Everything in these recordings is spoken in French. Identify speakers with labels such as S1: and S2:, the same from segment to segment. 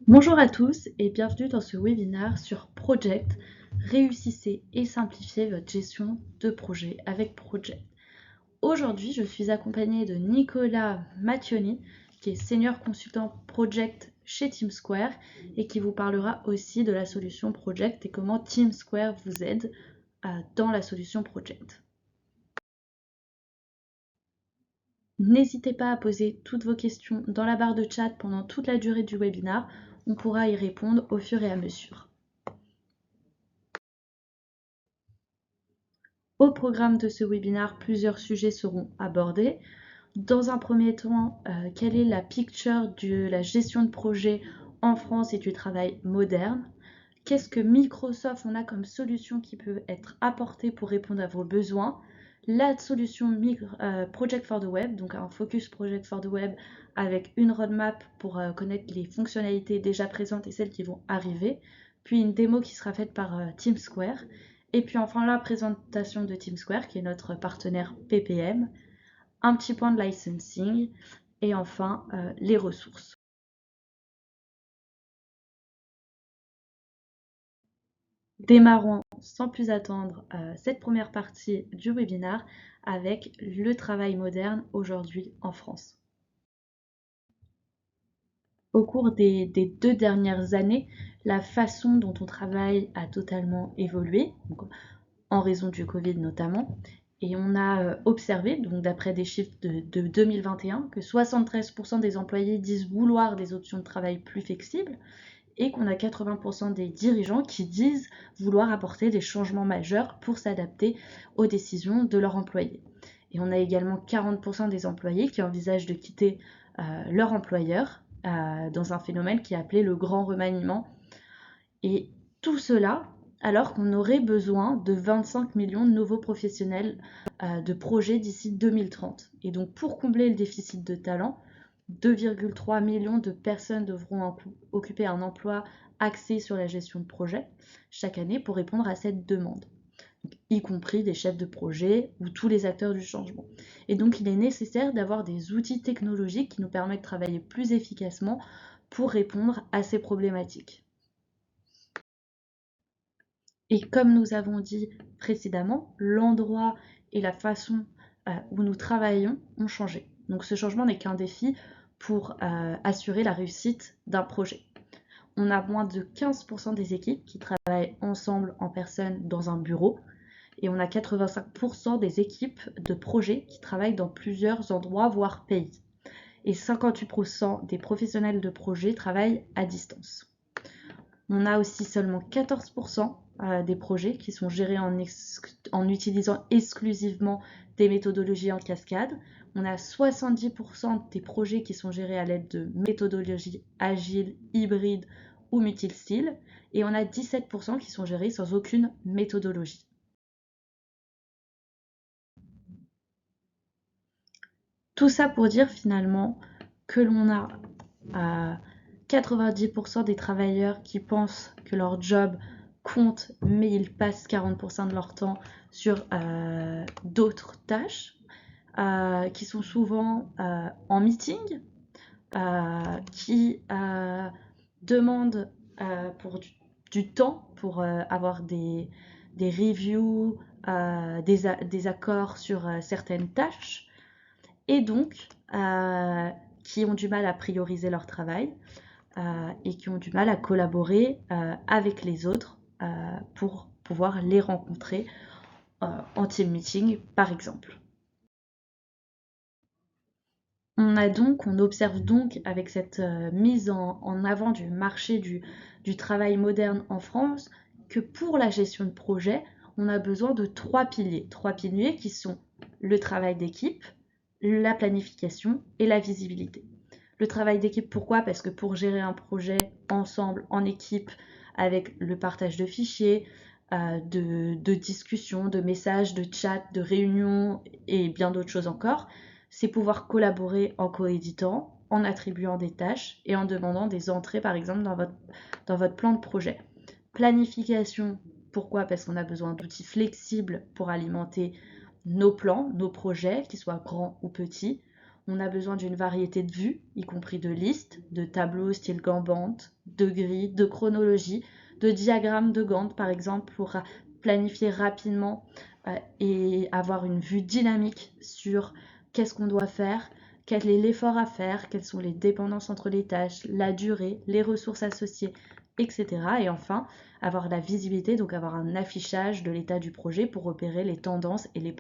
S1: Bonjour à tous et bienvenue dans ce webinaire sur Project. Réussissez et simplifiez votre gestion de projet avec Project. Aujourd'hui, je suis accompagnée de Nicolas Mattioni, qui est senior consultant Project chez TeamSquare et qui vous parlera aussi de la solution Project et comment TeamSquare vous aide dans la solution Project. N'hésitez pas à poser toutes vos questions dans la barre de chat pendant toute la durée du webinaire. On pourra y répondre au fur et à mesure. Au programme de ce webinaire, plusieurs sujets seront abordés. Dans un premier temps, quelle est la picture de la gestion de projet en France et du travail moderne? Qu'est-ce que Microsoft on a comme solution qui peut être apportée pour répondre à vos besoins? La solution Project for the Web, donc un focus Project for the Web avec une roadmap pour connaître les fonctionnalités déjà présentes et celles qui vont arriver, puis une démo qui sera faite par TeamSquare, et puis enfin la présentation de TeamSquare qui est notre partenaire PPM, un petit point de licensing et enfin les ressources. Démarrons sans plus attendre cette première partie du webinaire avec le travail moderne aujourd'hui en France. Au cours des 2 dernières années, la façon dont on travaille a totalement évolué, donc en raison du Covid notamment. Et on a observé, donc d'après des chiffres de 2021, que 73% des employés disent vouloir des options de travail plus flexibles et qu'on a 80% des dirigeants qui disent vouloir apporter des changements majeurs pour s'adapter aux décisions de leurs employés. Et on a également 40% des employés qui envisagent de quitter leur employeur dans un phénomène qui est appelé le grand remaniement. Et tout cela alors qu'on aurait besoin de 25 millions de nouveaux professionnels de projets d'ici 2030. Et donc pour combler le déficit de talent, 2,3 millions de personnes devront occuper un emploi axé sur la gestion de projet chaque année pour répondre à cette demande, y compris des chefs de projet ou tous les acteurs du changement. Et donc il est nécessaire d'avoir des outils technologiques qui nous permettent de travailler plus efficacement pour répondre à ces problématiques. Et comme nous avons dit précédemment, l'endroit et la façon où nous travaillons ont changé. Donc ce changement n'est qu'un défi pour assurer la réussite d'un projet. On a moins de 15% des équipes qui travaillent ensemble en personne dans un bureau et on a 85% des équipes de projets qui travaillent dans plusieurs endroits, voire pays. Et 58% des professionnels de projet travaillent à distance. On a aussi seulement 14% des projets qui sont gérés en utilisant exclusivement des méthodologies en cascade. On a 70% des projets qui sont gérés à l'aide de méthodologies agiles, hybrides ou multi-styles. Et on a 17% qui sont gérés sans aucune méthodologie. Tout ça pour dire finalement que l'on a 90% des travailleurs qui pensent que leur job compte, mais ils passent 40% de leur temps sur d'autres tâches, qui sont souvent en meeting, qui demandent pour du temps pour avoir des reviews, des accords sur certaines tâches, et donc qui ont du mal à prioriser leur travail et qui ont du mal à collaborer avec les autres pour pouvoir les rencontrer en team meeting par exemple. On observe donc avec cette mise en avant du marché du travail moderne en France que pour la gestion de projet, on a besoin de 3 piliers. 3 piliers qui sont le travail d'équipe, la planification et la visibilité. Le travail d'équipe, pourquoi? Parce que pour gérer un projet ensemble, en équipe, avec le partage de fichiers, de discussions, de messages, de chats, de réunions et bien d'autres choses encore, c'est pouvoir collaborer en coéditant, en attribuant des tâches et en demandant des entrées, par exemple, dans votre plan de projet. Planification, pourquoi? Parce qu'on a besoin d'outils flexibles pour alimenter nos plans, nos projets, qu'ils soient grands ou petits. On a besoin d'une variété de vues, y compris de listes, de tableaux style Kanban, de grilles, de chronologie, de diagrammes de Gantt par exemple pour planifier rapidement et avoir une vue dynamique sur qu'est-ce qu'on doit faire, quel est l'effort à faire, quelles sont les dépendances entre les tâches, la durée, les ressources associées, etc. Et enfin, avoir la visibilité, donc avoir un affichage de l'état du projet pour repérer les tendances et les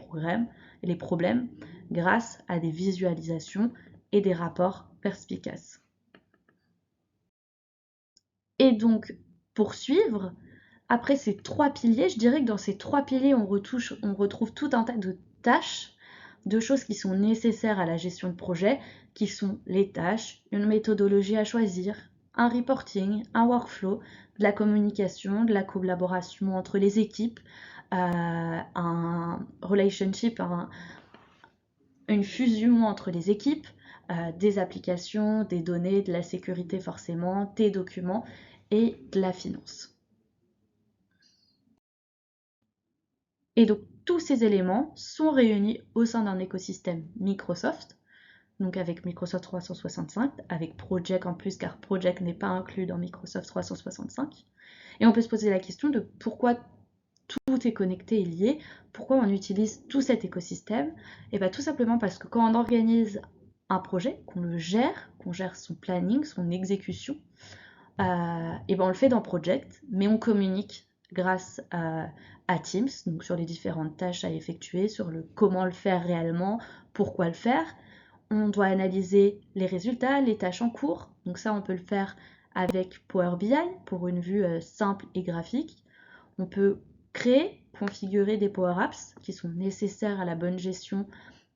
S1: problèmes grâce à des visualisations et des rapports perspicaces. Et donc, pour suivre, après ces 3 piliers, je dirais que dans ces 3 piliers, on retrouve tout un tas de tâches, de choses qui sont nécessaires à la gestion de projet, qui sont les tâches, une méthodologie à choisir, un reporting, un workflow, de la communication, de la collaboration entre les équipes, un relationship, une fusion entre les équipes, des applications, des données, de la sécurité forcément, des documents et de la finance. Et donc tous ces éléments sont réunis au sein d'un écosystème Microsoft, donc avec Microsoft 365, avec Project en plus, car Project n'est pas inclus dans Microsoft 365. Et on peut se poser la question de pourquoi tout est connecté et lié, pourquoi on utilise tout cet écosystème. Et bien tout simplement parce que quand on organise un projet, qu'on gère son planning, son exécution, et ben on le fait dans Project, mais on communique grâce à Teams, donc sur les différentes tâches à effectuer, sur le comment le faire réellement, pourquoi le faire. On doit analyser les résultats, les tâches en cours, donc ça on peut le faire avec Power BI pour une vue simple et graphique. On peut créer, configurer des Power Apps qui sont nécessaires à la bonne gestion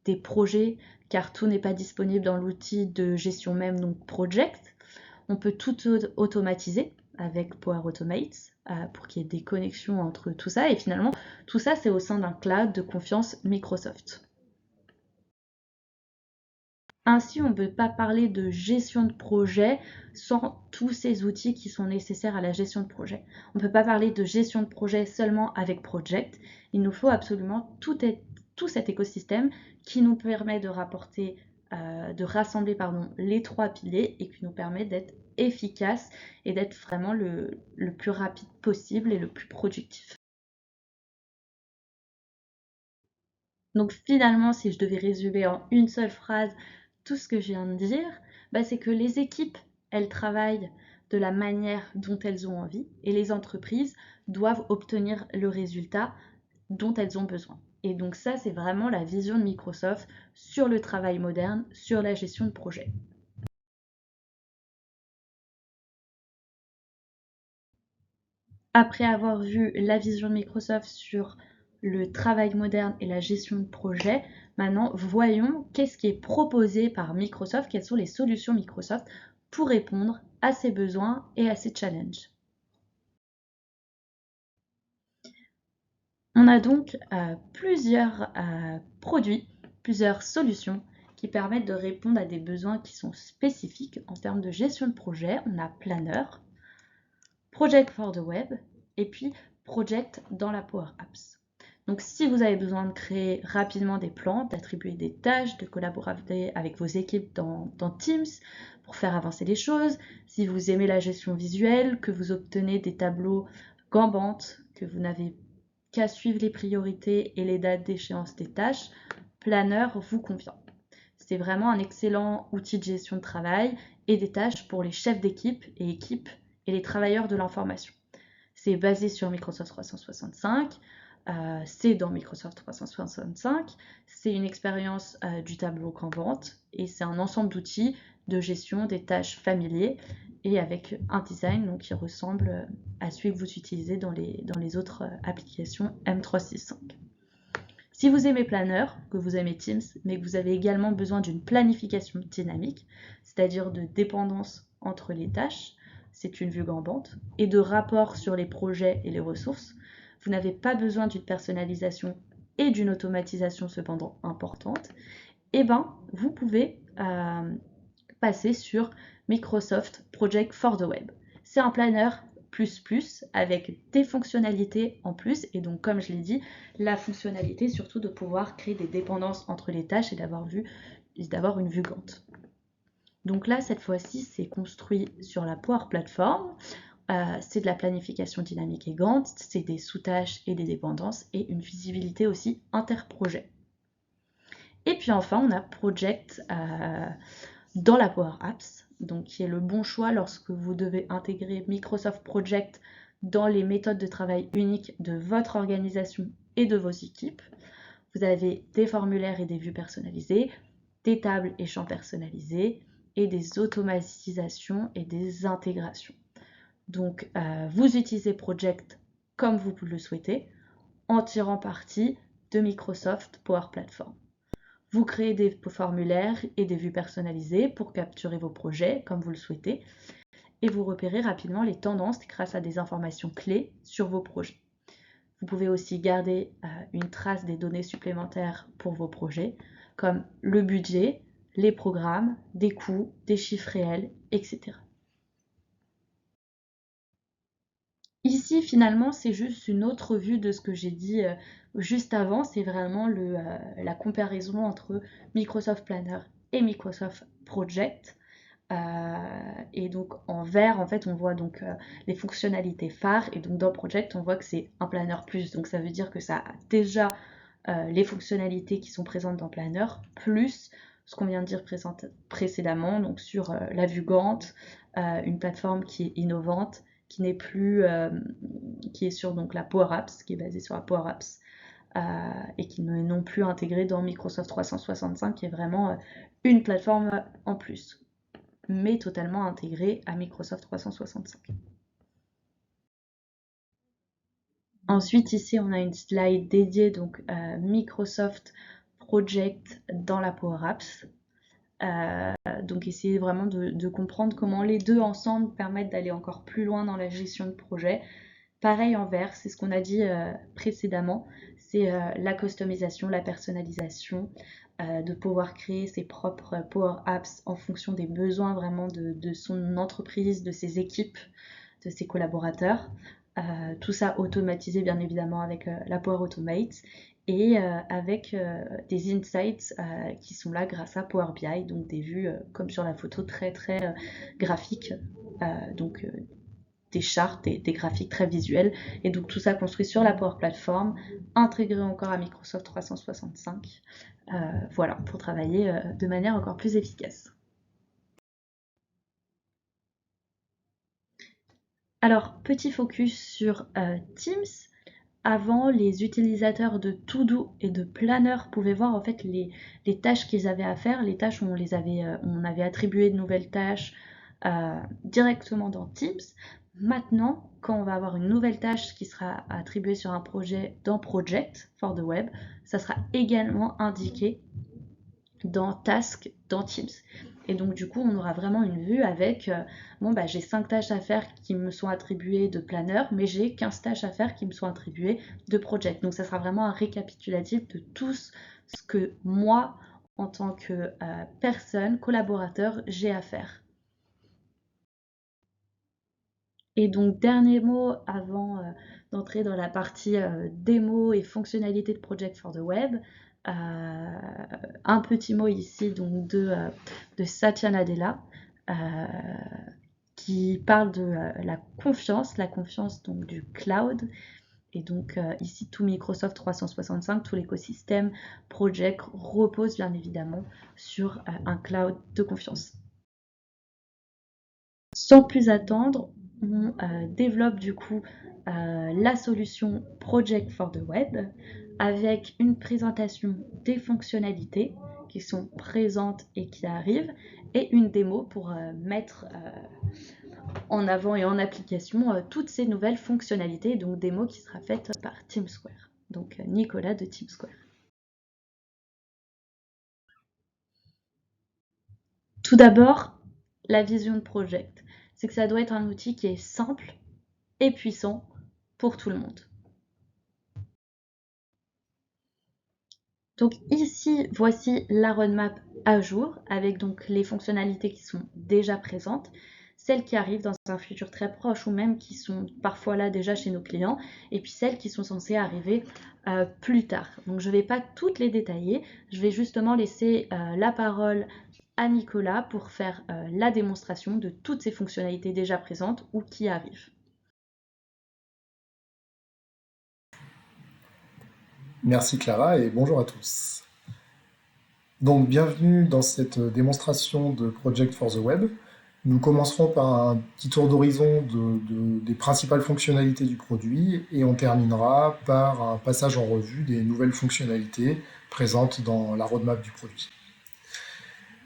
S1: des projets, car tout n'est pas disponible dans l'outil de gestion même, donc Project. On peut tout automatiser avec Power Automate pour qu'il y ait des connexions entre tout ça. Et finalement, tout ça, c'est au sein d'un cloud de confiance Microsoft. Ainsi, on ne peut pas parler de gestion de projet sans tous ces outils qui sont nécessaires à la gestion de projet. On ne peut pas parler de gestion de projet seulement avec Project. Il nous faut absolument tout cet écosystème qui nous permet de rassembler les 3 piliers et qui nous permet d'être efficace et d'être vraiment le plus rapide possible et le plus productif. Donc finalement, si je devais résumer en une seule phrase tout ce que je viens de dire, c'est que les équipes, elles travaillent de la manière dont elles ont envie et les entreprises doivent obtenir le résultat dont elles ont besoin. Et donc ça, c'est vraiment la vision de Microsoft sur le travail moderne, sur la gestion de projet. Après avoir vu la vision de Microsoft sur le travail moderne et la gestion de projet, maintenant voyons qu'est-ce qui est proposé par Microsoft, quelles sont les solutions Microsoft pour répondre à ces besoins et à ces challenges. On a donc plusieurs produits, plusieurs solutions qui permettent de répondre à des besoins qui sont spécifiques en termes de gestion de projet. On a Planner, Project for the Web et puis Project dans la Power Apps. Donc si vous avez besoin de créer rapidement des plans, d'attribuer des tâches, de collaborer avec vos équipes dans Teams pour faire avancer les choses, si vous aimez la gestion visuelle, que vous obtenez des tableaux Kanban, que vous n'avez qu'à suivre les priorités et les dates d'échéance des tâches, Planner vous convient. C'est vraiment un excellent outil de gestion de travail et des tâches pour les chefs d'équipe et les travailleurs de l'information. C'est basé sur Microsoft 365, c'est dans Microsoft 365, c'est une expérience du tableau Kanban et c'est un ensemble d'outils de gestion des tâches familiers et avec un design donc, qui ressemble à celui que vous utilisez dans les autres applications M365. Si vous aimez Planner, que vous aimez Teams, mais que vous avez également besoin d'une planification dynamique, c'est-à-dire de dépendance entre les tâches, c'est une vue Kanban, et de rapport sur les projets et les ressources, vous n'avez pas besoin d'une personnalisation et d'une automatisation cependant importante, et vous pouvez passer sur Microsoft Project for the Web. C'est un planner avec des fonctionnalités en plus et donc comme je l'ai dit, la fonctionnalité surtout de pouvoir créer des dépendances entre les tâches et d'avoir vu d'avoir une vue Gantt. Donc là, cette fois-ci, c'est construit sur la Power Platform. C'est de la planification dynamique et Gantt, c'est des sous-tâches et des dépendances et une visibilité aussi interprojet. Et puis enfin, on a Project dans la Power Apps, donc qui est le bon choix lorsque vous devez intégrer Microsoft Project dans les méthodes de travail uniques de votre organisation et de vos équipes. Vous avez des formulaires et des vues personnalisées, des tables et champs personnalisés et des automatisations et des intégrations. Donc, vous utilisez Project comme vous le souhaitez en tirant parti de Microsoft Power Platform. Vous créez des formulaires et des vues personnalisées pour capturer vos projets comme vous le souhaitez et vous repérez rapidement les tendances grâce à des informations clés sur vos projets. Vous pouvez aussi garder une trace des données supplémentaires pour vos projets comme le budget, les programmes, des coûts, des chiffres réels, etc. Ici, finalement, c'est juste une autre vue de ce que j'ai dit juste avant. C'est vraiment la comparaison entre Microsoft Planner et Microsoft Project. Et donc en vert, en fait, on voit donc les fonctionnalités phares. Et donc dans Project, on voit que c'est un Planner plus. Donc ça veut dire que ça a déjà les fonctionnalités qui sont présentes dans Planner, plus ce qu'on vient de dire précédemment, donc sur la vue Gantt, une plateforme qui est innovante, qui n'est plus, qui est sur donc la Power Apps, qui est basée sur la Power Apps, et qui n'est non plus intégrée dans Microsoft 365, qui est vraiment une plateforme en plus, mais totalement intégrée à Microsoft 365. Ensuite, ici, on a une slide dédiée donc Microsoft Project dans la Power Apps. Donc essayer vraiment de comprendre comment les deux ensemble permettent d'aller encore plus loin dans la gestion de projet. Pareil en vert, c'est ce qu'on a dit précédemment, c'est la customisation, la personnalisation, de pouvoir créer ses propres Power Apps en fonction des besoins vraiment de son entreprise, de ses équipes, de ses collaborateurs. Tout ça automatisé bien évidemment avec la Power Automate et avec des insights qui sont là grâce à Power BI, donc des vues comme sur la photo très très graphiques, donc des charts, des graphiques très visuels, et donc tout ça construit sur la Power Platform, intégré encore à Microsoft 365, voilà, pour travailler de manière encore plus efficace. Alors, petit focus sur Teams. Avant, les utilisateurs de To-Do et de Planner pouvaient voir en fait les tâches qu'ils avaient à faire. Les tâches, on avait attribué de nouvelles tâches directement dans Teams. Maintenant, quand on va avoir une nouvelle tâche qui sera attribuée sur un projet dans Project for the Web, ça sera également indiqué dans Task dans Teams. Et donc du coup, on aura vraiment une vue avec, bon bah j'ai 5 tâches à faire qui me sont attribuées de Planner, mais j'ai 15 tâches à faire qui me sont attribuées de Project. Donc ça sera vraiment un récapitulatif de tout ce que moi, en tant que personne, collaborateur, j'ai à faire. Et donc dernier mot avant d'entrer dans la partie démo et fonctionnalités de Project for the Web. Un petit mot ici donc de Satya Nadella qui parle de la confiance donc du cloud. Et donc ici tout Microsoft 365, tout l'écosystème Project repose bien évidemment sur un cloud de confiance. Sans plus attendre, on développe du coup la solution Project for the Web avec une présentation des fonctionnalités qui sont présentes et qui arrivent et une démo pour mettre en avant et en application toutes ces nouvelles fonctionnalités, donc démo qui sera faite par TeamSquare, donc Nicolas de TeamSquare. Tout d'abord, la vision de Project, c'est que ça doit être un outil qui est simple et puissant pour tout le monde. Donc ici, voici la roadmap à jour avec donc les fonctionnalités qui sont déjà présentes. celles qui arrivent dans un futur très proche ou même qui sont parfois là déjà chez nos clients, et puis celles qui sont censées arriver plus tard. Donc je ne vais pas toutes les détailler, je vais justement laisser la parole à Nicolas pour faire la démonstration de toutes ces fonctionnalités déjà présentes ou qui arrivent.
S2: Merci Clara et bonjour à tous. Donc bienvenue dans cette démonstration de Project for the Web. Nous commencerons par un petit tour d'horizon des principales fonctionnalités du produit et on terminera par un passage en revue des nouvelles fonctionnalités présentes dans la roadmap du produit.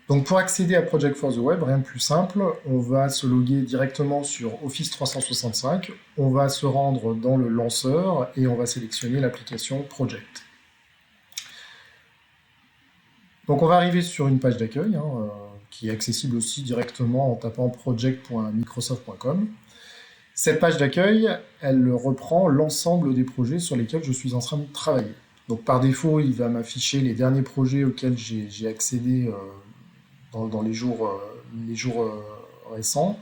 S2: Donc pour accéder à Project for the Web, rien de plus simple, on va se loguer directement sur Office 365, on va se rendre dans le lanceur et on va sélectionner l'application Project. Donc on va arriver sur une page d'accueil qui est accessible aussi directement en tapant project.microsoft.com. Cette page d'accueil, elle reprend l'ensemble des projets sur lesquels je suis en train de travailler. Donc par défaut, il va m'afficher les derniers projets auxquels j'ai accédé dans les jours récents,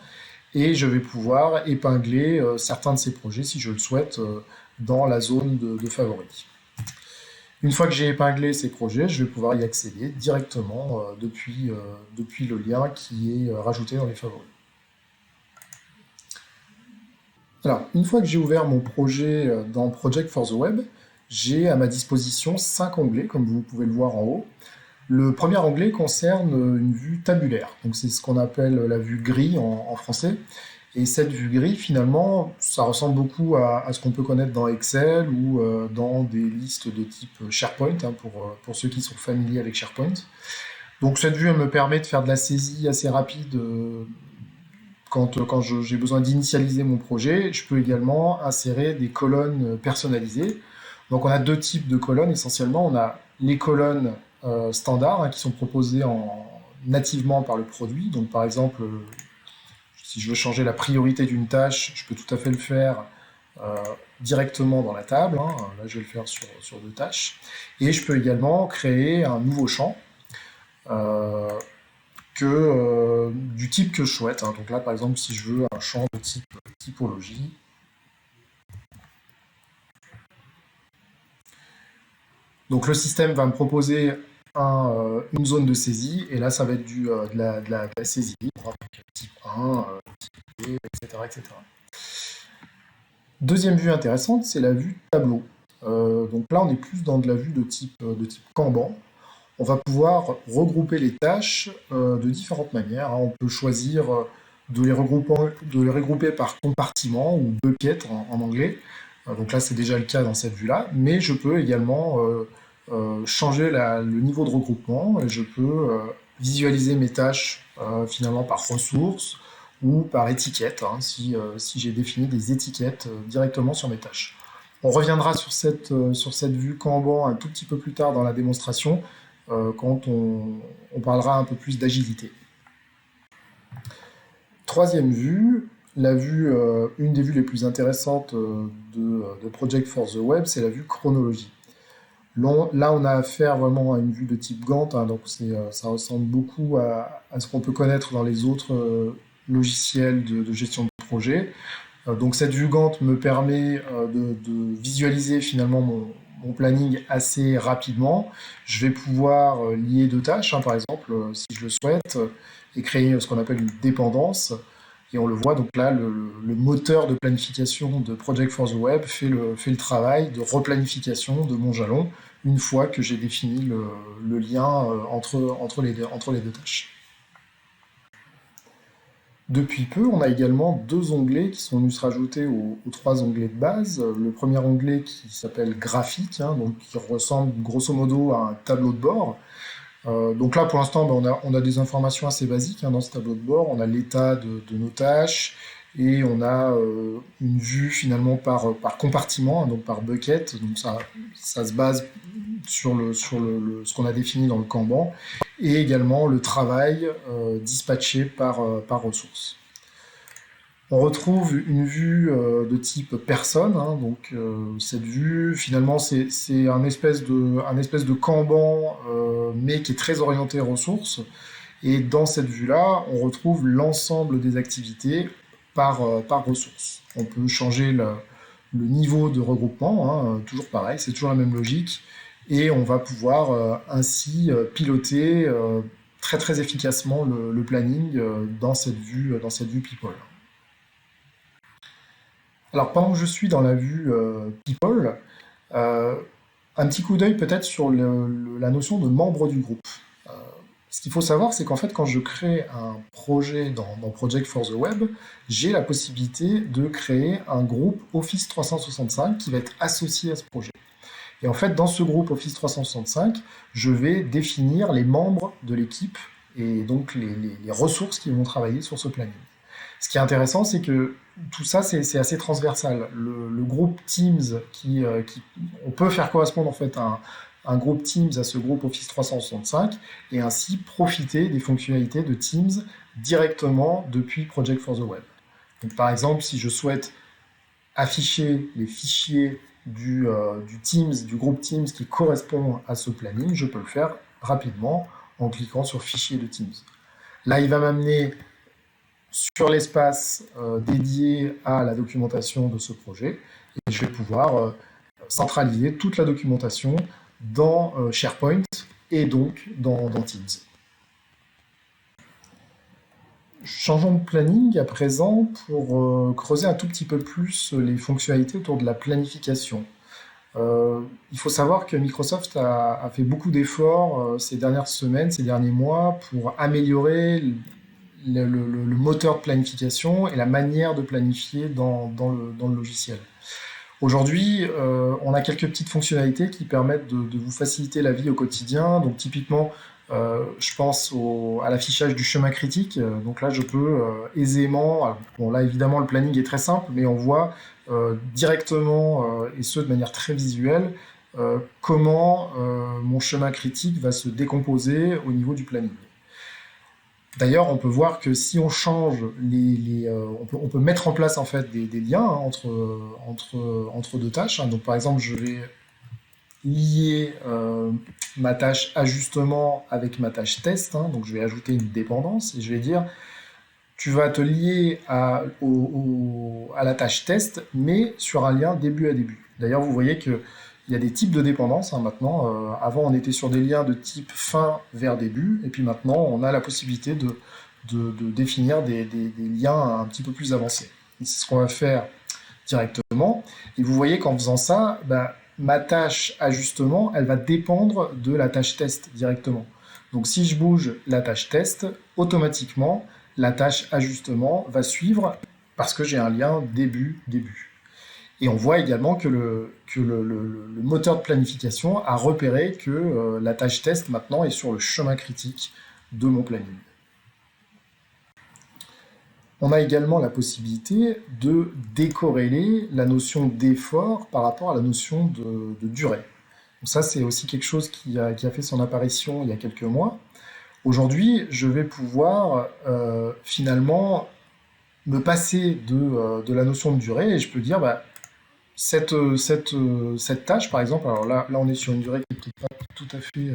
S2: et je vais pouvoir épingler certains de ces projets, si je le souhaite, dans la zone de favoris. Une fois que j'ai épinglé ces projets, je vais pouvoir y accéder directement depuis le lien qui est rajouté dans les favoris. Alors, une fois que j'ai ouvert mon projet dans Project for the Web, j'ai à ma disposition 5 onglets, comme vous pouvez le voir en haut. Le premier onglet concerne une vue tabulaire, donc c'est ce qu'on appelle la vue gris en français. Et cette vue gris, finalement, ça ressemble beaucoup à ce qu'on peut connaître dans Excel ou dans des listes de type SharePoint, pour ceux qui sont familiers avec SharePoint. Donc cette vue, elle me permet de faire de la saisie assez rapide quand j'ai besoin d'initialiser mon projet. Je peux également insérer des colonnes personnalisées. Donc on a deux types de colonnes essentiellement. On a les colonnes standards qui sont proposées nativement par le produit. Donc par exemple, si je veux changer la priorité d'une tâche, je peux tout à fait le faire directement dans la table. Là, je vais le faire sur 2 tâches. Et je peux également créer un nouveau champ du type que je souhaite. Donc là, par exemple, si je veux un champ de type typologie, donc le système va me proposer une zone de saisie, et là, ça va être de la saisie libre, type 1, type 2, etc., etc. Deuxième vue intéressante, c'est la vue tableau. Donc là, on est plus dans de la vue de type Kanban. On va pouvoir regrouper les tâches de différentes manières. On peut choisir de les regrouper par compartiment ou bucket en anglais. Donc là, c'est déjà le cas dans cette vue-là. Mais je peux également changer le niveau de regroupement. Et je peux visualiser mes tâches finalement par ressources ou par étiquette, si j'ai défini des étiquettes directement sur mes tâches. On reviendra sur cette vue Kanban un tout petit peu plus tard dans la démonstration, quand on parlera un peu plus d'agilité. Troisième vue, une des vues les plus intéressantes de Project for the Web, c'est la vue chronologie. Là, on a affaire vraiment à une vue de type Gantt, donc ça ressemble beaucoup à ce qu'on peut connaître dans les autres logiciels de gestion de projet. Donc cette vue Gantt me permet de visualiser finalement mon planning assez rapidement. Je vais pouvoir lier 2 tâches, par exemple, si je le souhaite, et créer ce qu'on appelle une dépendance. Et on le voit, donc là, le moteur de planification de Project for the Web fait le travail de replanification de mon jalon une fois que j'ai défini le lien entre les deux tâches. Depuis peu, on a également 2 onglets qui sont venus se rajouter aux 3 onglets de base. Le premier onglet qui s'appelle graphique, donc qui ressemble grosso modo à un tableau de bord. Donc là, pour l'instant, on a des informations assez basiques dans ce tableau de bord. On a l'état de nos tâches et on a une vue finalement par compartiment, donc par bucket. Donc ça se base sur ce qu'on a défini dans le Kanban, et également le travail dispatché par ressource. On retrouve une vue de type personne, donc cette vue finalement c'est un espèce de Kanban mais qui est très orienté ressources, Et dans cette vue-là, on retrouve l'ensemble des activités par ressource. On peut changer le niveau de regroupement, hein, toujours pareil, c'est toujours la même logique, et on va pouvoir ainsi piloter très très efficacement le planning dans cette vue People. Alors pendant que je suis dans la vue People, euh, un petit coup d'œil peut-être sur la notion de membre du groupe. Euh, Ce qu'il faut savoir, c'est qu'en fait, quand je crée un projet dans Project for the Web, j'ai la possibilité de créer un groupe Office 365 qui va être associé à ce projet. Et en fait, dans ce groupe Office 365, je vais définir les membres de l'équipe et donc les ressources qui vont travailler sur ce planning. Ce qui est intéressant, c'est que tout ça, c'est assez transversal. Le groupe Teams, on peut faire correspondre en fait un groupe Teams à ce groupe Office 365 et ainsi profiter des fonctionnalités de Teams directement depuis Project for the Web. Donc, par exemple, si je souhaite afficher les fichiers du Teams, du groupe Teams qui correspond à ce planning, je peux le faire rapidement en cliquant sur Fichier de Teams. Là, il va m'amener sur l'espace dédié à la documentation de ce projet et je vais pouvoir centraliser toute la documentation dans SharePoint et donc dans Teams. Changeons de planning à présent pour creuser un tout petit peu plus les fonctionnalités autour de la planification. Il faut savoir que Microsoft a fait beaucoup d'efforts ces dernières semaines, ces derniers mois pour améliorer le moteur de planification et la manière de planifier dans le logiciel. Aujourd'hui, on a quelques petites fonctionnalités qui permettent de vous faciliter la vie au quotidien. Donc typiquement, je pense à l'affichage du chemin critique. Donc là, je peux aisément... Alors, bon, là, évidemment, le planning est très simple, mais on voit directement, et ce de manière très visuelle, comment mon chemin critique va se décomposer au niveau du planning. D'ailleurs, on peut voir que si on change on peut mettre en place en fait des liens entre deux tâches. Donc, par exemple, je vais lier ma tâche ajustement avec ma tâche test. Donc, je vais ajouter une dépendance et je vais dire tu vas te lier à la tâche test, mais sur un lien début à début. D'ailleurs, vous voyez que il y a des types de dépendances maintenant. Avant, on était sur des liens de type fin vers début, et puis maintenant, on a la possibilité de définir des liens un petit peu plus avancés. C'est ce qu'on va faire directement. Et vous voyez qu'en faisant ça, ma tâche ajustement, elle va dépendre de la tâche test directement. Donc si je bouge la tâche test, automatiquement, la tâche ajustement va suivre parce que j'ai un lien début-début. Et on voit également que le moteur de planification a repéré que la tâche test maintenant est sur le chemin critique de mon planning. On a également la possibilité de décorréler la notion d'effort par rapport à la notion de durée. Donc ça, c'est aussi quelque chose qui a fait son apparition il y a quelques mois. Aujourd'hui, je vais pouvoir finalement me passer de la notion de durée et je peux dire cette tâche, par exemple, alors là on est sur une durée qui n'est peut-être pas tout à fait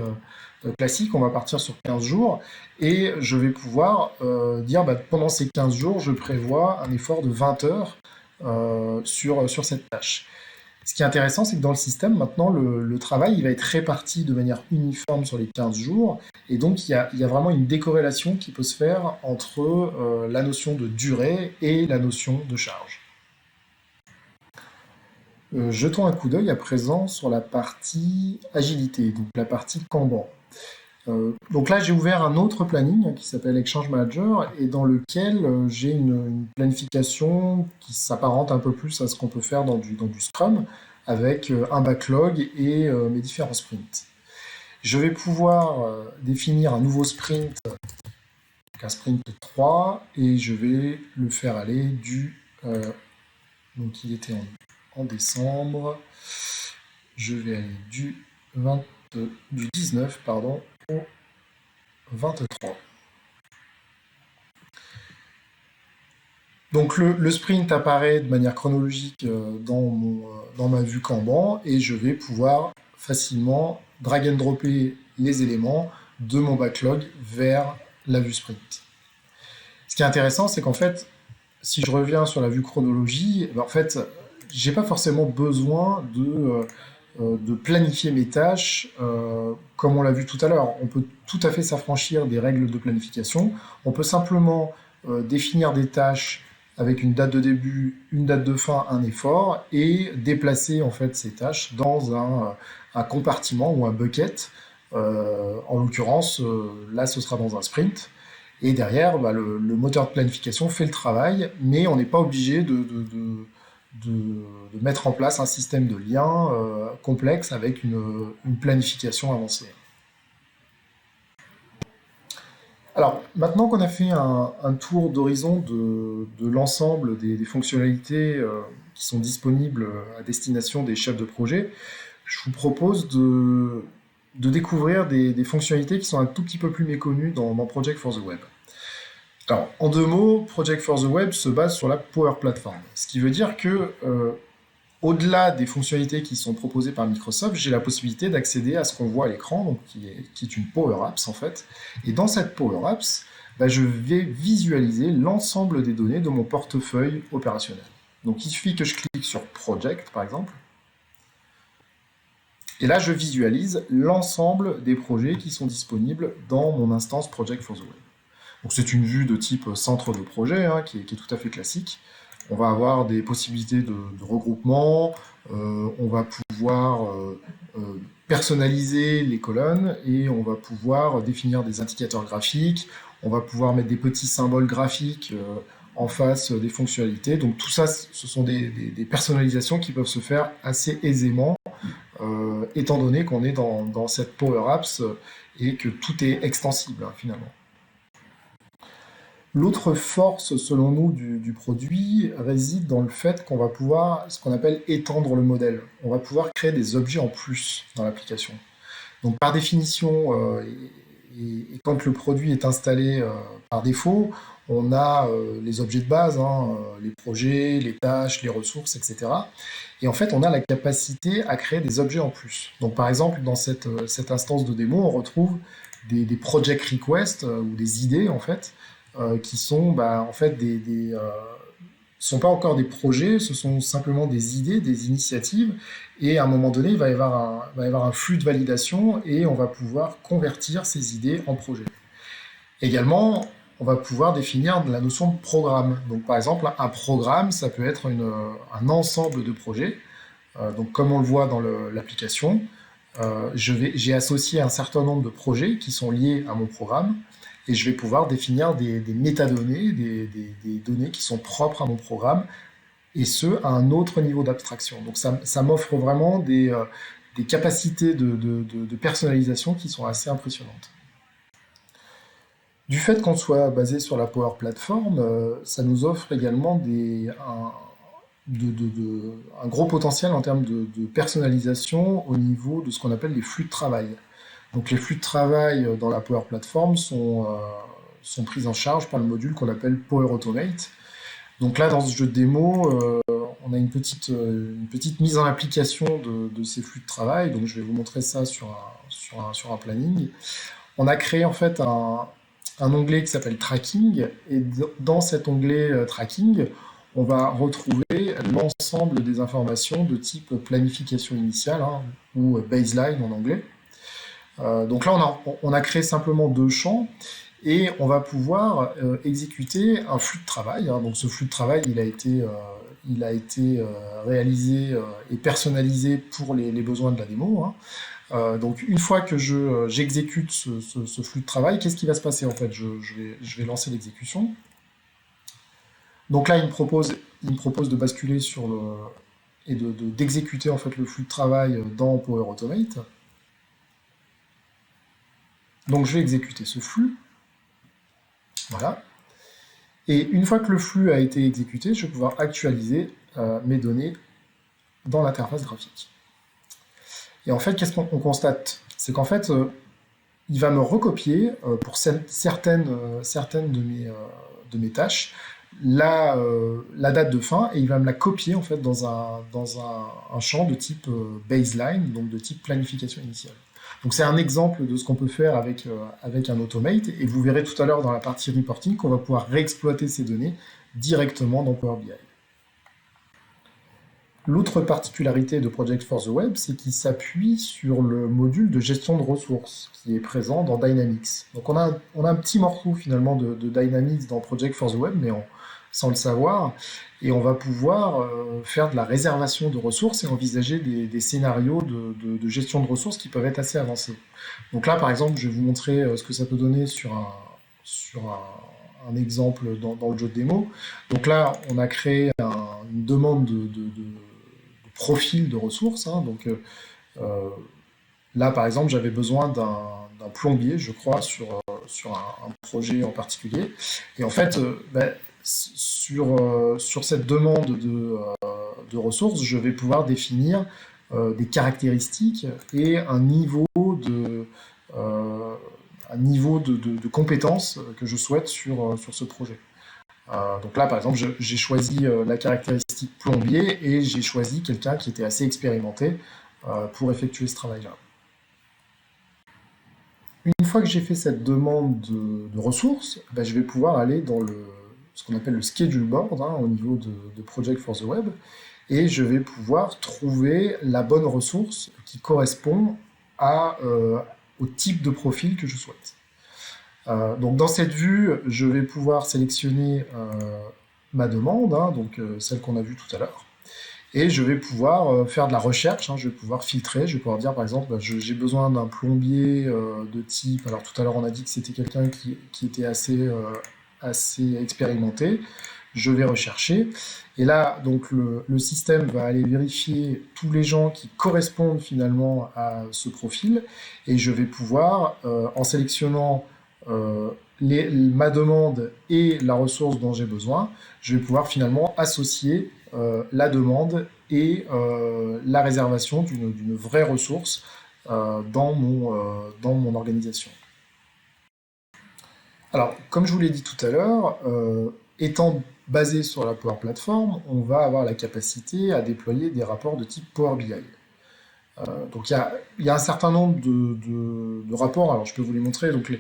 S2: classique, on va partir sur 15 jours, et je vais pouvoir dire pendant ces 15 jours, je prévois un effort de 20 heures sur cette tâche. Ce qui est intéressant, c'est que dans le système, maintenant, le travail il va être réparti de manière uniforme sur les 15 jours, et donc il y a vraiment une décorrélation qui peut se faire entre la notion de durée et la notion de charge. Jetons un coup d'œil à présent sur la partie agilité, donc la partie Kanban. Donc là, j'ai ouvert un autre planning qui s'appelle Exchange Manager et dans lequel j'ai une planification qui s'apparente un peu plus à ce qu'on peut faire dans du Scrum avec un backlog et mes différents sprints. Je vais pouvoir définir un nouveau sprint, un sprint 3, et je vais le faire aller donc il était en décembre, je vais aller du 19 au 23. Donc le sprint apparaît de manière chronologique dans ma vue Kanban et je vais pouvoir facilement drag and dropper les éléments de mon backlog vers la vue sprint. Ce qui est intéressant, c'est qu'en fait, si je reviens sur la vue chronologie, en fait, j'ai pas forcément besoin de planifier mes tâches comme on l'a vu tout à l'heure. On peut tout à fait s'affranchir des règles de planification. On peut simplement définir des tâches avec une date de début, une date de fin, un effort, et déplacer en fait ces tâches dans un compartiment ou un bucket. En l'occurrence, là, ce sera dans un sprint. Et derrière, bah, le moteur de planification fait le travail, mais on n'est pas obligé de mettre en place un système de liens complexe avec une planification avancée. Alors, maintenant qu'on a fait un tour d'horizon de l'ensemble des fonctionnalités qui sont disponibles à destination des chefs de projet, je vous propose de découvrir des fonctionnalités qui sont un tout petit peu plus méconnues dans Project for the Web. Alors, en deux mots, Project for the Web se base sur la Power Platform, ce qui veut dire que au-delà des fonctionnalités qui sont proposées par Microsoft, j'ai la possibilité d'accéder à ce qu'on voit à l'écran, donc qui est une Power Apps en fait. Et dans cette Power Apps, bah, je vais visualiser l'ensemble des données de mon portefeuille opérationnel. Donc il suffit que je clique sur Project par exemple, et là je visualise l'ensemble des projets qui sont disponibles dans mon instance Project for the Web. Donc c'est une vue de type centre de projet, hein, qui est tout à fait classique. On va avoir des possibilités de regroupement, on va pouvoir personnaliser les colonnes et on va pouvoir définir des indicateurs graphiques, on va pouvoir mettre des petits symboles graphiques en face des fonctionnalités. Donc tout ça, ce sont des personnalisations qui peuvent se faire assez aisément, étant donné qu'on est dans cette Power Apps et que tout est extensible, hein, finalement. L'autre force, selon nous, du produit réside dans le fait qu'on va pouvoir, ce qu'on appelle étendre le modèle. On va pouvoir créer des objets en plus dans l'application. Donc, par définition, et quand le produit est installé par défaut, on a les objets de base, hein, les projets, les tâches, les ressources, etc. Et en fait, on a la capacité à créer des objets en plus. Donc, par exemple, dans cette instance de démo, on retrouve des project requests ou des idées, en fait, qui sont en fait sont pas encore des projets, ce sont simplement des idées, des initiatives, et à un moment donné, il va y avoir un flux de validation et on va pouvoir convertir ces idées en projets. Également, on va pouvoir définir la notion de programme. Donc par exemple, un programme, ça peut être un ensemble de projets. Donc comme on le voit dans l'application, j'ai associé un certain nombre de projets qui sont liés à mon programme, et je vais pouvoir définir des métadonnées, des données qui sont propres à mon programme, et ce, à un autre niveau d'abstraction. Donc ça m'offre vraiment des capacités de personnalisation qui sont assez impressionnantes. Du fait qu'on soit basé sur la Power Platform, ça nous offre également un gros potentiel en termes de personnalisation au niveau de ce qu'on appelle les flux de travail. Donc les flux de travail dans la Power Platform sont pris en charge par le module qu'on appelle Power Automate. Donc là, dans ce jeu de démo, on a une petite mise en application de ces flux de travail. Donc je vais vous montrer ça sur un planning. On a créé en fait un onglet qui s'appelle Tracking. Et dans cet onglet Tracking, on va retrouver l'ensemble des informations de type planification initiale, hein, ou baseline en anglais. Donc là, on a créé simplement deux champs et on va pouvoir exécuter un flux de travail, hein. Donc ce flux de travail, il a été réalisé et personnalisé pour les besoins de la démo, hein. Donc une fois que j'exécute ce flux de travail, qu'est-ce qui va se passer en fait? Je vais lancer l'exécution. Donc là, il me propose de basculer et d'exécuter en fait le flux de travail dans Power Automate. Donc je vais exécuter ce flux. Voilà. Et une fois que le flux a été exécuté, je vais pouvoir actualiser mes données dans l'interface graphique. Et en fait, qu'est-ce qu'on constate? C'est qu'en fait, il va me recopier pour certaines de mes tâches la date de fin, et il va me la copier en fait dans un champ de type baseline, donc de type planification initiale. Donc c'est un exemple de ce qu'on peut faire avec un Automate, et vous verrez tout à l'heure dans la partie reporting qu'on va pouvoir réexploiter ces données directement dans Power BI. L'autre particularité de Project for the Web, c'est qu'il s'appuie sur le module de gestion de ressources qui est présent dans Dynamics. Donc on a un petit morceau finalement de Dynamics dans Project for the Web, mais sans le savoir, et on va pouvoir faire de la réservation de ressources et envisager des scénarios de gestion de ressources qui peuvent être assez avancés. Donc là, par exemple, je vais vous montrer ce que ça peut donner sur un exemple dans le jeu de démo. Donc là, on a créé une demande de profil de ressources, hein. Donc là, par exemple, j'avais besoin d'un plombier, je crois, sur un projet en particulier. Et en fait, sur cette demande de ressources, je vais pouvoir définir des caractéristiques et euh, un niveau de compétences que je souhaite sur ce projet. Donc là, par exemple, j'ai choisi la caractéristique plombier et j'ai choisi quelqu'un qui était assez expérimenté pour effectuer ce travail-là. Une fois que j'ai fait cette demande de ressources, je vais pouvoir aller dans ce qu'on appelle le schedule board, hein, au niveau de Project for the Web, et je vais pouvoir trouver la bonne ressource qui correspond au type de profil que je souhaite. Donc dans cette vue, je vais pouvoir sélectionner ma demande, hein, donc celle qu'on a vue tout à l'heure, et je vais pouvoir faire de la recherche, hein, je vais pouvoir filtrer, je vais pouvoir dire par exemple, j'ai besoin d'un plombier de type, alors tout à l'heure on a dit que c'était quelqu'un qui était assez expérimenté, je vais rechercher, et là donc le système va aller vérifier tous les gens qui correspondent finalement à ce profil, et je vais pouvoir, en sélectionnant ma demande et la ressource dont j'ai besoin, je vais pouvoir finalement associer la demande et la réservation d'une vraie ressource dans mon organisation. Alors, comme je vous l'ai dit tout à l'heure, étant basé sur la Power Platform, on va avoir la capacité à déployer des rapports de type Power BI. Donc il y a un certain nombre de rapports, alors je peux vous les montrer, donc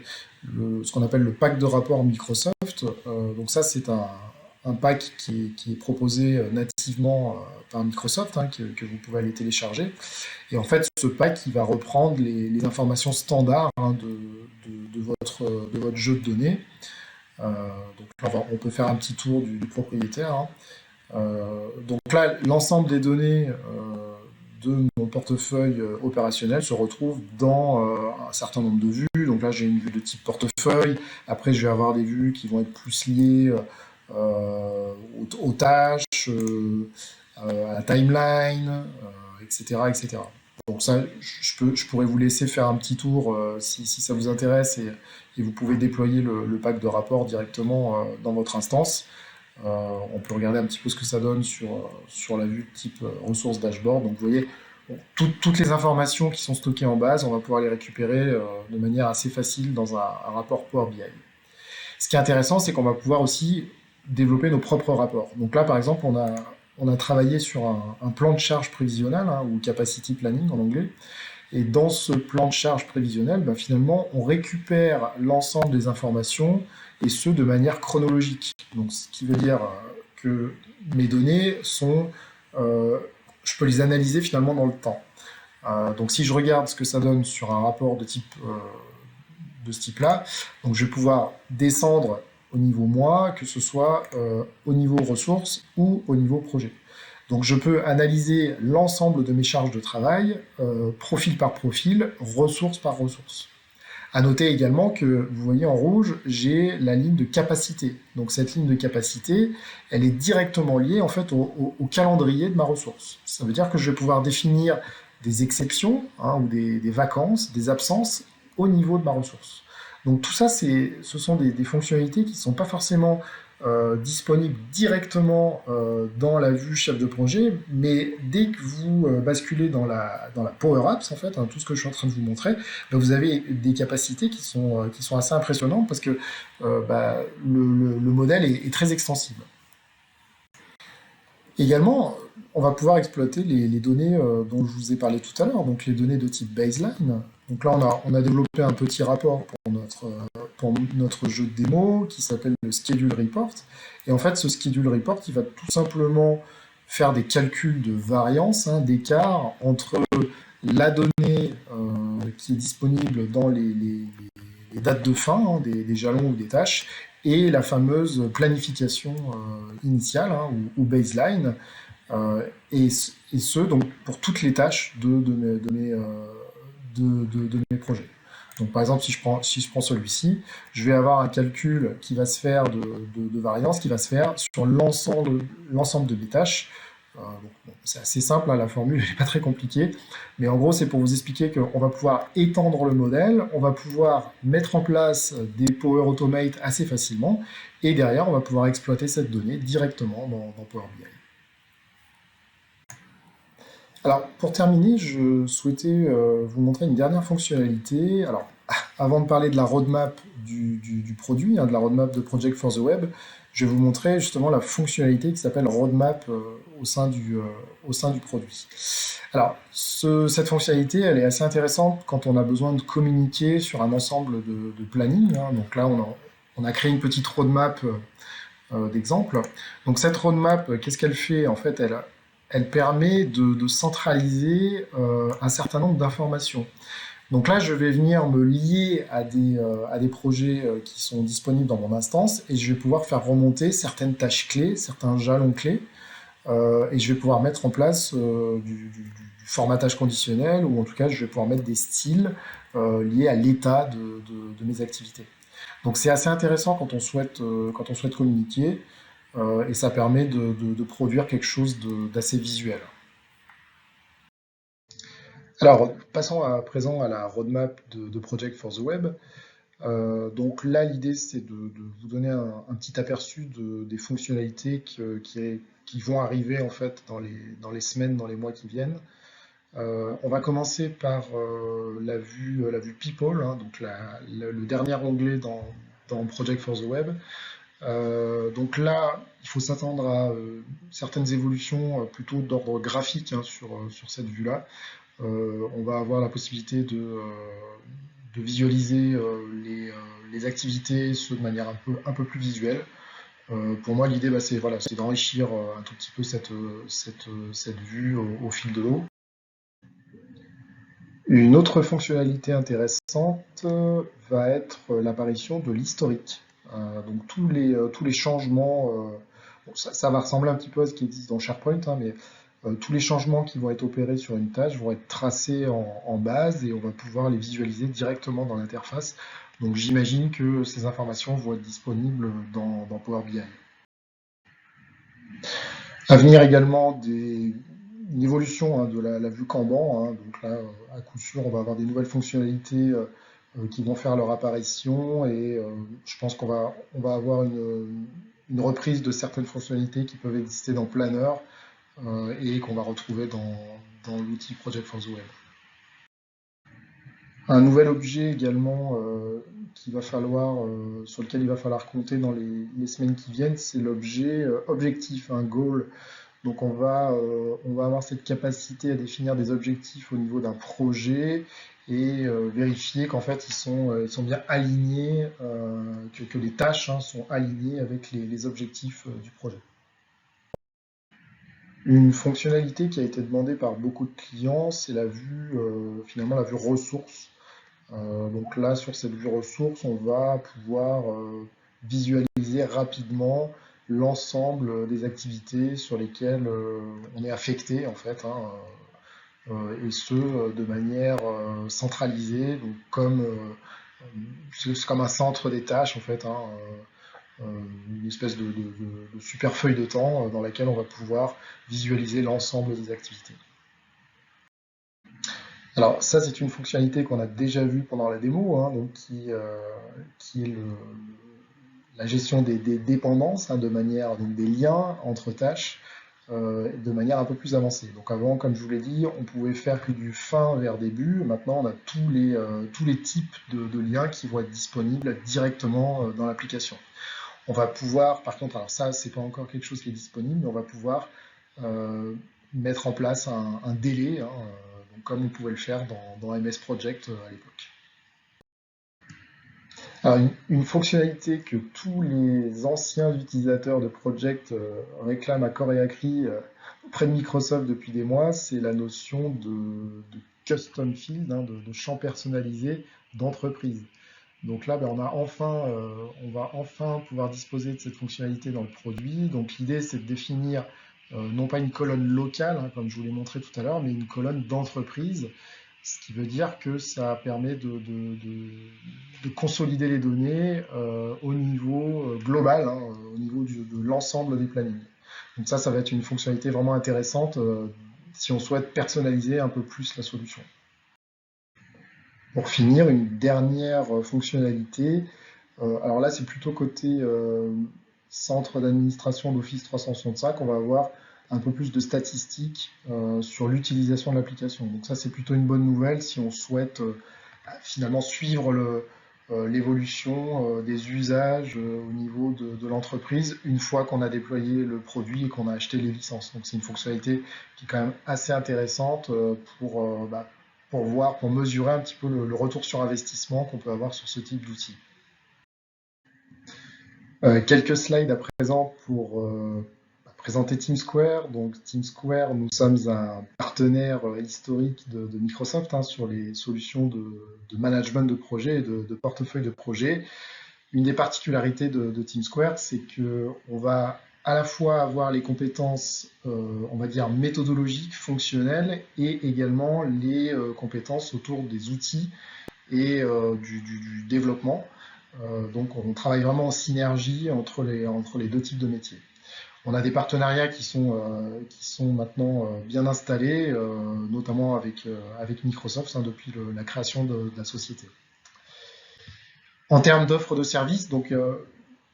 S2: ce qu'on appelle le pack de rapports Microsoft. Donc ça c'est un pack qui est proposé nativement par Microsoft, hein, que vous pouvez aller télécharger. Et en fait ce pack il va reprendre les informations standards, hein, de votre jeu de données. Donc on peut faire un petit tour du propriétaire, hein. Donc là, l'ensemble des données de mon portefeuille opérationnel se retrouve dans un certain nombre de vues. Donc là, j'ai une vue de type portefeuille. Après, je vais avoir des vues qui vont être plus liées aux tâches, à la timeline, etc., etc. Donc ça, je pourrais vous laisser faire un petit tour si ça vous intéresse, et vous pouvez déployer le pack de rapport directement dans votre instance. On peut regarder un petit peu ce que ça donne sur la vue type ressources dashboard. Donc vous voyez, toutes les informations qui sont stockées en base, on va pouvoir les récupérer de manière assez facile dans un rapport Power BI. Ce qui est intéressant, c'est qu'on va pouvoir aussi développer nos propres rapports. Donc là, par exemple, on a travaillé sur un plan de charge prévisionnel, hein, ou capacity planning en anglais. Et dans ce plan de charge prévisionnel, finalement, on récupère l'ensemble des informations, et ce, de manière chronologique. Donc, ce qui veut dire que mes données je peux les analyser finalement dans le temps. Donc, si je regarde ce que ça donne sur un rapport de ce type-là, donc je vais pouvoir descendre au niveau mois, que ce soit au niveau ressources ou au niveau projet. Donc je peux analyser l'ensemble de mes charges de travail, profil par profil, ressource par ressource. À noter également que, vous voyez en rouge, j'ai la ligne de capacité. Donc cette ligne de capacité, elle est directement liée en fait au calendrier de ma ressource. Ça veut dire que je vais pouvoir définir des exceptions, hein, ou des vacances, des absences au niveau de ma ressource. Donc tout ça, ce sont des fonctionnalités qui ne sont pas forcément disponible directement dans la vue chef de projet, mais dès que vous basculez dans la Power Apps, en fait, hein, tout ce que je suis en train de vous montrer, vous avez des capacités qui sont assez impressionnantes, parce que le modèle est très extensible. Également, on va pouvoir exploiter les données dont je vous ai parlé tout à l'heure, donc les données de type baseline. Donc là, on a développé un petit rapport pour notre jeu de démo qui s'appelle le Schedule Report. Et en fait, ce Schedule Report, il va tout simplement faire des calculs de variance, hein, d'écart entre la donnée qui est disponible dans les dates de fin, hein, des jalons ou des tâches, et la fameuse planification initiale, hein, ou baseline, euh, et, et ce, donc, pour toutes les tâches de mes projets. Donc, par exemple, si je prends celui-ci, je vais avoir un calcul qui va se faire de variance, qui va se faire sur l'ensemble de mes tâches. Donc, bon, c'est assez simple, hein, la formule n'est pas très compliquée, mais en gros, c'est pour vous expliquer qu'on va pouvoir étendre le modèle, on va pouvoir mettre en place des Power Automate assez facilement, et derrière, on va pouvoir exploiter cette donnée directement dans Power BI. Alors, pour terminer, je souhaitais vous montrer une dernière fonctionnalité. Alors, avant de parler de la roadmap du produit, hein, de la roadmap de Project for the Web, je vais vous montrer justement la fonctionnalité qui s'appelle roadmap au sein du produit. Alors, cette fonctionnalité, elle est assez intéressante quand on a besoin de communiquer sur un ensemble de planning, hein. Donc là, on a créé une petite roadmap d'exemple. Donc cette roadmap, qu'est-ce qu'elle fait? En fait, elle permet de centraliser un certain nombre d'informations. Donc là, je vais venir me lier à des projets qui sont disponibles dans mon instance et je vais pouvoir faire remonter certaines tâches clés, certains jalons clés, et je vais pouvoir mettre en place du formatage conditionnel, ou en tout cas, je vais pouvoir mettre des styles liés à l'état de mes activités. Donc c'est assez intéressant quand on souhaite communiquer, et ça permet de produire quelque chose d'assez visuel. Alors, passons à présent à la roadmap de Project for the Web. Donc là, l'idée, c'est de vous donner un petit aperçu des fonctionnalités qui vont arriver en fait dans les semaines, dans les mois qui viennent. On va commencer par la vue People, hein, donc le dernier onglet dans Project for the Web. Donc là, il faut s'attendre à certaines évolutions plutôt d'ordre graphique, hein, sur cette vue-là. On va avoir la possibilité de visualiser les activités de manière un peu plus visuelle. Pour moi, l'idée, bah, c'est voilà, c'est d'enrichir un tout petit peu cette vue au fil de l'eau. Une autre fonctionnalité intéressante va être l'apparition de l'historique. Donc tous les changements, bon, ça va ressembler un petit peu à ce qui existe dans SharePoint, hein, mais tous les changements qui vont être opérés sur une tâche vont être tracés en base et on va pouvoir les visualiser directement dans l'interface. Donc j'imagine que ces informations vont être disponibles dans Power BI. À venir également une évolution, hein, de la vue Kanban, hein. Donc là, à coup sûr, on va avoir des nouvelles fonctionnalités qui vont faire leur apparition et je pense on va avoir une reprise de certaines fonctionnalités qui peuvent exister dans Planner et qu'on va retrouver dans l'outil Project for the Web. Un nouvel objet également sur lequel il va falloir compter dans les semaines qui viennent, c'est l'objet objectif, un goal. Donc on va avoir cette capacité à définir des objectifs au niveau d'un projet et vérifier qu'en fait ils sont bien alignés, que les tâches, hein, sont alignées avec les objectifs du projet. Une fonctionnalité qui a été demandée par beaucoup de clients, c'est finalement la vue ressources. Donc là, sur cette vue ressources, on va pouvoir visualiser rapidement l'ensemble des activités sur lesquelles on est affecté en fait, hein, et ce de manière centralisée, donc c'est comme un centre des tâches en fait, hein, une espèce de super feuille de temps dans laquelle on va pouvoir visualiser l'ensemble des activités. Alors ça, c'est une fonctionnalité qu'on a déjà vue pendant la démo, hein, donc qui est la gestion des dépendances, hein, donc des liens entre tâches, de manière un peu plus avancée. Donc avant, comme je vous l'ai dit, on pouvait faire que du fin vers début. Maintenant, on a tous les types de liens qui vont être disponibles directement dans l'application. On va pouvoir, par contre, alors ça, c'est pas encore quelque chose qui est disponible, mais on va pouvoir euh, mettre en place un délai, hein, donc comme on pouvait le faire dans MS Project à l'époque. Alors, une fonctionnalité que tous les anciens utilisateurs de Project réclament à corps et à cri auprès de Microsoft depuis des mois, c'est la notion de custom field, hein, de champ personnalisé d'entreprise. Donc là, ben, on va enfin pouvoir disposer de cette fonctionnalité dans le produit. Donc l'idée, c'est de définir non pas une colonne locale, hein, comme je vous l'ai montré tout à l'heure, mais une colonne d'entreprise, ce qui veut dire que ça permet de consolider les données au niveau global, hein, au niveau de l'ensemble des plannings. Donc ça va être une fonctionnalité vraiment intéressante si on souhaite personnaliser un peu plus la solution. Pour finir, une dernière fonctionnalité. Alors là, c'est plutôt côté centre d'administration d'Office 365. On va avoir un peu plus de statistiques sur l'utilisation de l'application. Donc ça, c'est plutôt une bonne nouvelle si on souhaite finalement suivre l'évolution des usages au niveau de l'entreprise une fois qu'on a déployé le produit et qu'on a acheté les licences. Donc c'est une fonctionnalité qui est quand même assez intéressante pour mesurer un petit peu le retour sur investissement qu'on peut avoir sur ce type d'outil. Quelques slides à présent pour présenter TeamSquare. Donc TeamSquare, nous sommes un partenaire historique de Microsoft hein, sur les solutions de management de projet et de portefeuille de projet. Une des particularités de TeamSquare, c'est qu'on va à la fois avoir les compétences, on va dire, méthodologiques, fonctionnelles, et également les compétences autour des outils et du développement. Donc on travaille vraiment en synergie entre les deux types de métiers. On a des partenariats qui sont maintenant bien installés, notamment avec Microsoft hein, depuis la création de la société. En termes d'offres de services, donc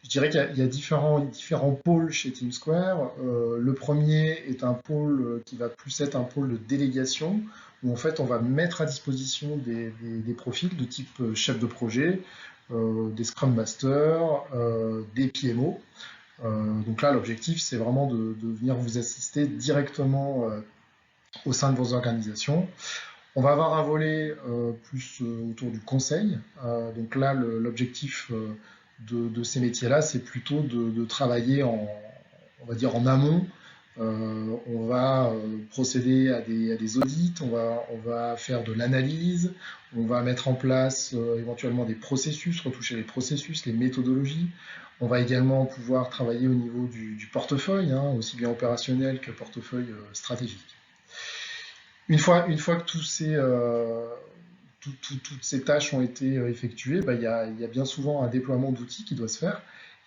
S2: je dirais qu'il y a différents pôles chez TeamSquare. Le premier est un pôle qui va plus être un pôle de délégation, où en fait on va mettre à disposition des profils de type chef de projet, des Scrum Masters, des PMO. Donc là, l'objectif, c'est vraiment de venir vous assister directement au sein de vos organisations. On va avoir un volet plus autour du conseil. Donc là, l'objectif de ces métiers-là, c'est plutôt de travailler on va dire en amont. On va procéder à des audits, on va faire de l'analyse, on va mettre en place éventuellement des processus, retoucher les processus, les méthodologies. On va également pouvoir travailler au niveau du portefeuille, hein, aussi bien opérationnel que portefeuille stratégique. Une fois que toutes ces tâches ont été effectuées, bah, y a bien souvent un déploiement d'outils qui doit se faire.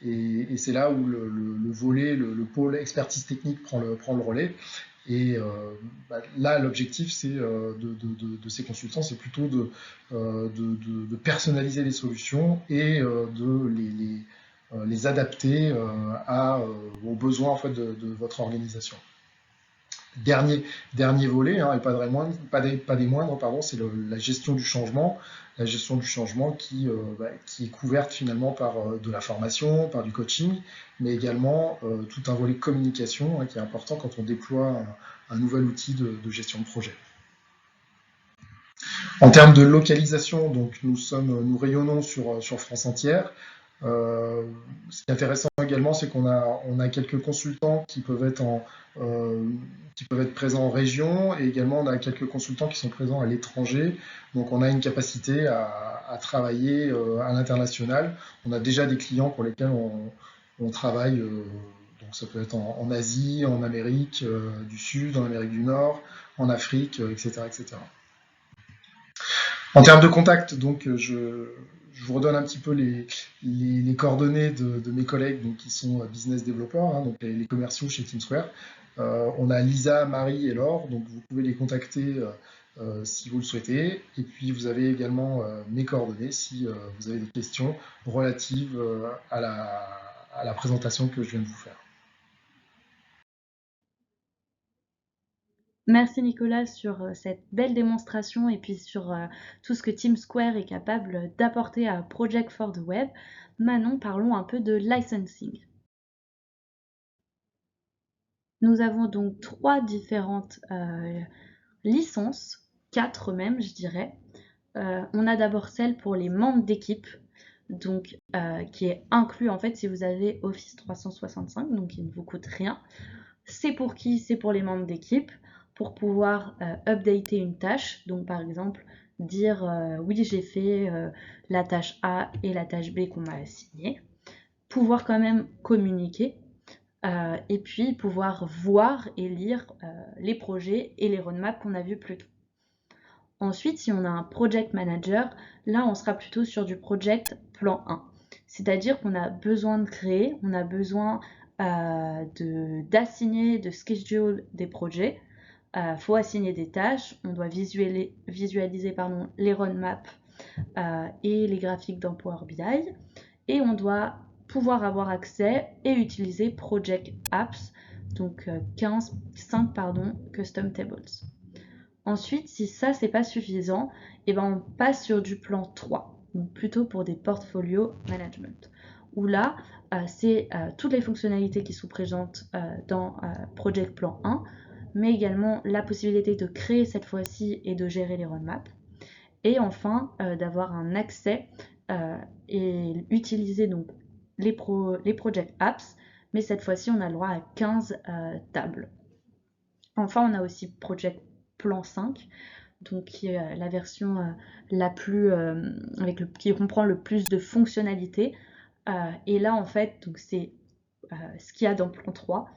S2: Et c'est là où le volet, le pôle expertise technique prend le relais. Et là, l'objectif de ces consultants, c'est plutôt de personnaliser les solutions et les adapter aux besoins en fait, de votre organisation. Dernier volet, hein, et pas des moindres, pardon, c'est la gestion du changement. La gestion du changement qui est couverte finalement par de la formation, par du coaching, mais également tout un volet communication hein, qui est important quand on déploie un nouvel outil de gestion de projet. En termes de localisation, donc nous rayonnons sur France entière. Ce qui est intéressant également, c'est qu'on a quelques consultants qui peuvent être présents en région et également on a quelques consultants qui sont présents à l'étranger. Donc on a une capacité à travailler à l'international. On a déjà des clients pour lesquels on travaille. Donc ça peut être en Asie, en Amérique du Sud, en Amérique du Nord, en Afrique, etc., etc. En termes de contact, donc je vous redonne un petit peu les coordonnées de mes collègues donc, qui sont business développeurs, hein, donc les commerciaux chez TeamSquare. On a Lisa, Marie et Laure, donc vous pouvez les contacter si vous le souhaitez. Et puis vous avez également mes coordonnées si vous avez des questions relatives à la présentation que je viens de vous faire.
S1: Merci Nicolas sur cette belle démonstration et puis sur tout ce que TeamSquare est capable d'apporter à Project for the Web. Maintenant, parlons un peu de licensing. Nous avons donc 3 différentes licences, 4 même je dirais. On a d'abord celle pour les membres d'équipe, donc qui est inclus en fait si vous avez Office 365, donc il ne vous coûte rien. C'est pour qui? C'est pour les membres d'équipe, pour pouvoir updater une tâche, donc par exemple dire oui j'ai fait la tâche A et la tâche B qu'on m'a assignée, pouvoir quand même communiquer, et puis pouvoir voir et lire les projets et les roadmaps qu'on a vus plus tôt. Ensuite, si on a un project manager, là on sera plutôt sur du project plan 1. C'est-à-dire qu'on a besoin de créer, on a besoin d'assigner, de schedule des projets. Faut assigner des tâches, on doit visualiser les roadmaps et les graphiques dans Power BI. Et on doit pouvoir avoir accès et utiliser Project Apps, donc 5 Custom Tables. Ensuite, si ça c'est pas suffisant, et ben on passe sur du plan 3, donc plutôt pour des portfolio management, où là c'est toutes les fonctionnalités qui sont présentes dans Project Plan 1, mais également la possibilité de créer cette fois-ci et de gérer les roadmaps, et enfin d'avoir un accès et utiliser donc les Project Apps, mais cette fois-ci on a le droit à 15 tables. Enfin, on a aussi Project Plan 5, donc qui est la version la plus qui comprend le plus de fonctionnalités. Et là, en fait, donc c'est ce qu'il y a dans Plan 3,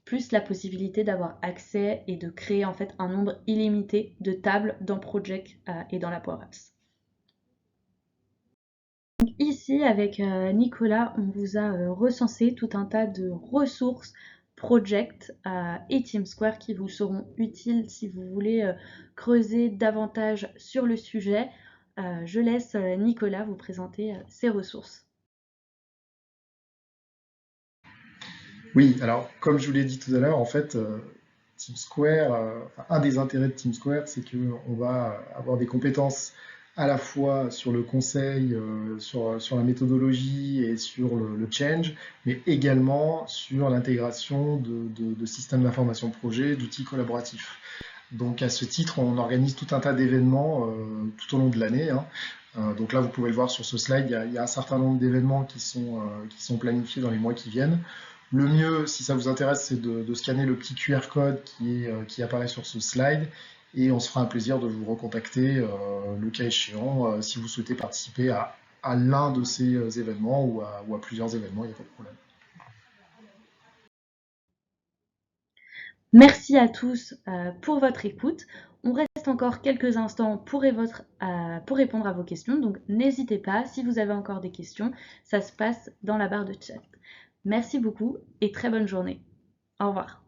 S1: plus la possibilité d'avoir accès et de créer en fait un nombre illimité de tables dans Project et dans la Power Apps. Donc ici, avec Nicolas, on vous a recensé tout un tas de ressources Project et TeamSquare qui vous seront utiles si vous voulez creuser davantage sur le sujet. Je laisse Nicolas vous présenter ces ressources.
S2: Oui, alors comme je vous l'ai dit tout à l'heure, en fait, TeamSquare, un des intérêts de TeamSquare, c'est qu'on va avoir des compétences à la fois sur le conseil, sur la méthodologie et sur le change, mais également sur l'intégration de systèmes d'information de projet, d'outils collaboratifs. Donc à ce titre, on organise tout un tas d'événements tout au long de l'année, hein. Donc là, vous pouvez le voir sur ce slide, il y a un certain nombre d'événements qui sont planifiés dans les mois qui viennent. Le mieux, si ça vous intéresse, c'est de scanner le petit QR code qui apparaît sur ce slide et on se fera un plaisir de vous recontacter le cas échéant si vous souhaitez participer à l'un de ces événements ou à plusieurs événements, il n'y a pas de problème.
S1: Merci à tous pour votre écoute. On reste encore quelques instants pour répondre à vos questions, donc n'hésitez pas, si vous avez encore des questions, ça se passe dans la barre de chat. Merci beaucoup et très bonne journée. Au revoir.